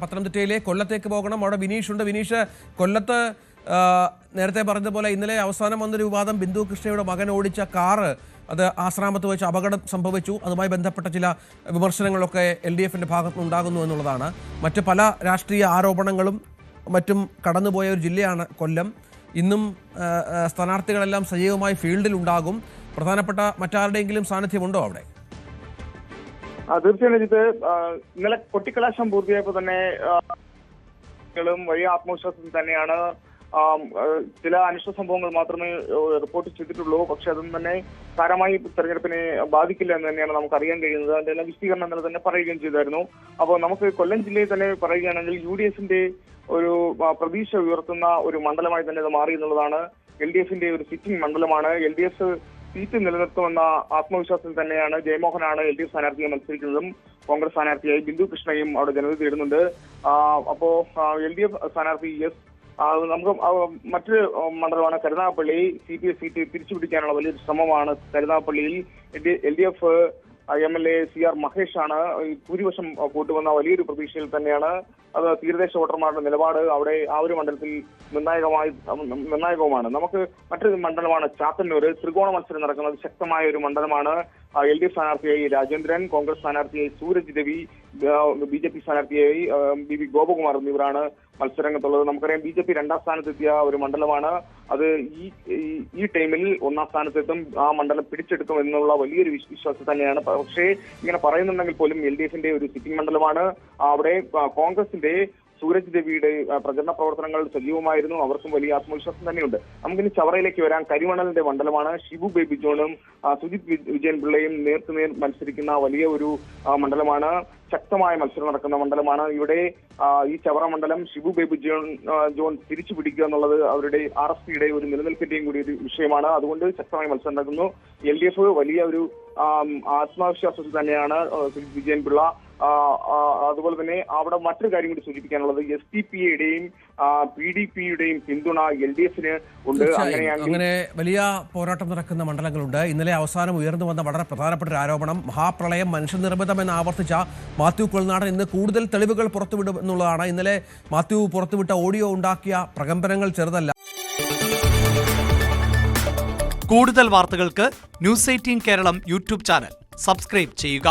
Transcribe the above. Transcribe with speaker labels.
Speaker 1: പത്തനംതിട്ടയിലെ കൊല്ലത്തേക്ക് പോകണം. അവിടെ വിനീഷ് ഉണ്ട്. വിനീഷ്, കൊല്ലത്ത് നേരത്തെ പറഞ്ഞതുപോലെ ഇന്നലെ അവസാനം വന്നൊരു വിവാദം, ബിന്ദു കൃഷ്ണയുടെ മകൻ ഓടിച്ച കാറ് അത് ആശ്രാമത്ത് വെച്ച് അപകടം സംഭവിച്ചു. അതുമായി ബന്ധപ്പെട്ട ചില വിമർശനങ്ങളൊക്കെ LDFിൻ്റെ ഭാഗത്തുനിന്ന് ഉണ്ടാകുന്നു എന്നുള്ളതാണ്. മറ്റ് പല രാഷ്ട്രീയ ആരോപണങ്ങളും മറ്റും കടന്നുപോയ ഒരു ജില്ലയാണ് കൊല്ലം. ഇന്നും സ്ഥാനാർത്ഥികളെല്ലാം സജീവമായി ഫീൽഡിൽ ഉണ്ടാകും. പ്രധാനപ്പെട്ട മറ്റാരുടെയെങ്കിലും സാന്നിധ്യമുണ്ടോ അവിടെ?
Speaker 2: തീർച്ചയായും ഇത് ഇന്നലെ കൊട്ടിക്കലാശം പൂർത്തിയായപ്പോൾ തന്നെ വലിയ ആത്മവിശ്വാസത്തിൽ തന്നെയാണ്. ചില അനിഷ്ട സംഭവങ്ങൾ മാത്രമേ റിപ്പോർട്ട് ചെയ്തിട്ടുള്ളൂ. പക്ഷെ അതൊന്നും തന്നെ സാരമായി തെരഞ്ഞെടുപ്പിനെ ബാധിക്കില്ല എന്ന് തന്നെയാണ് നമുക്ക് അറിയാൻ കഴിയുന്നത്. അതിന്റെ വിശദീകരണം ഇന്നലെ തന്നെ പറയുകയും ചെയ്തായിരുന്നു. അപ്പോൾ നമുക്ക് കൊല്ലം ജില്ലയിൽ തന്നെ പറയുകയാണെങ്കിൽ UDFിന്റെ ഒരു പ്രതീക്ഷ ഉയർത്തുന്ന ഒരു മണ്ഡലമായി തന്നെ ഇത് മാറി എന്നുള്ളതാണ്. LDFിന്റെ ഒരു സിറ്റിംഗ് മണ്ഡലമാണ്. LDF സീറ്റ് നിലനിർത്തുമെന്ന ആത്മവിശ്വാസത്തിൽ തന്നെയാണ് ജയമോഹനാണ് LDF സ്ഥാനാർത്ഥിയെ മത്സരിക്കുന്നതും കോൺഗ്രസ് സ്ഥാനാർത്ഥിയായി ബിന്ദു കൃഷ്ണയും അവിടെ ജനവിധി തേടുന്നുണ്ട്. അപ്പോ LDF സ്ഥാനാർത്ഥി നമുക്ക് മറ്റൊരു മണ്ഡലമാണ് കരുനാഗപ്പള്ളി. CPI സീറ്റ് തിരിച്ചുപിടിക്കാനുള്ള വലിയൊരു ശ്രമമാണ് കരുനാഗപ്പള്ളിയിൽ. LDF MLA CR മഹേഷാണ് ഭൂരിപക്ഷം കൂട്ടുവന്ന വലിയൊരു പ്രതീക്ഷയിൽ തന്നെയാണ്. അത് തീരദേശ വോട്ടർമാരുടെ നിലപാട് അവിടെ ആ ഒരു മണ്ഡലത്തിൽ നിർണായകവുമാണ്. നമുക്ക് മറ്റൊരു മണ്ഡലമാണ് ചാത്തന്നൂർ. ത്രികോണ മത്സരം നടക്കുന്നത് ശക്തമായ ഒരു മണ്ഡലമാണ്. LDF സ്ഥാനാർത്ഥിയായി രാജേന്ദ്രൻ, കോൺഗ്രസ് സ്ഥാനാർത്ഥിയായി സൂരജ് രവി, BJP സ്ഥാനാർത്ഥിയായി BB ഗോപകുമാർ എന്നിവരാണ് മത്സരരംഗത്തുള്ളത്. നമുക്കറിയാം BJP 2ാം സ്ഥാനത്തെത്തിയ ഒരു മണ്ഡലമാണ്. അത് ഈ ടൈമിൽ 1ാം സ്ഥാനത്തെത്തും, ആ മണ്ഡലം പിടിച്ചെടുക്കും എന്നുള്ള വലിയൊരു വിശ്വാസം തന്നെയാണ്. പക്ഷേ ഇങ്ങനെ പറയുന്നുണ്ടെങ്കിൽ പോലും LDFിന്റെ ഒരു സിറ്റിംഗ് മണ്ഡലമാണ്. അവിടെ കോൺഗ്രസിന്റെ സൂരജ് രവിയുടെ പ്രചരണ പ്രവർത്തനങ്ങൾ സജീവമായിരുന്നു. അവർക്കും വലിയ ആത്മവിശ്വാസം തന്നെയുണ്ട്. നമുക്കിനി ചവറയിലേക്ക് വരാം. കരിമണലിന്റെ മണ്ഡലമാണ്. ഷിബു ബേബി ജോണും സുജിത് വിജയൻ പിള്ളയും നേർക്കുനേർ മത്സരിക്കുന്ന വലിയ ഒരു മണ്ഡലമാണ്. ശക്തമായ മത്സരം നടക്കുന്ന മണ്ഡലമാണ്. ഇവിടെ ഈ ചവറ മണ്ഡലം ഷിബു ബേബി ജോൺ തിരിച്ചു പിടിക്കുക എന്നുള്ളത് അവരുടെ RSPയുടെ ഒരു നിലനിൽപ്പിന്റെയും കൂടി ഒരു വിഷയമാണ്. അതുകൊണ്ട് ശക്തമായ മത്സരം നടക്കുന്നു. LDF വലിയ ഒരു ആത്മവിശ്വാസത്തിൽ തന്നെയാണ്. സുജിത് വിജയൻ പിള്ള. അതുപോലെ തന്നെ അവിടെ മറ്റൊരു കാര്യം കൂടി സൂചിപ്പിക്കാനുള്ളത്, SDPയുടെയും PDPയുടെയും പിന്തുണ LDFിന് ഉണ്ട്.
Speaker 1: അങ്ങനെ വലിയ പോരാട്ടം നടക്കുന്ന മണ്ഡലങ്ങളുണ്ട്. ഇന്നലെ അവസാനം ഉയർന്നു വന്ന വളരെ പ്രധാനപ്പെട്ട ഒരു ആരോപണം, മഹാപ്രളയം മനുഷ്യനിർമ്മിതമെന്ന് ആവർത്തിച്ച മാത്യു കുളനാടൻ ഇന്ന് കൂടുതൽ തെളിവുകൾ പുറത്തുവിടും എന്നുള്ളതാണ്. ഇന്നലെ മാത്യു പുറത്തുവിട്ട ഓഡിയോ ഉണ്ടാക്കിയ പ്രകമ്പനങ്ങൾ ചെറുതല്ല.
Speaker 3: കൂടുതൽ വാർത്തകൾക്ക് News 18 Keralam YouTube channel subscribe ചെയ്യുക.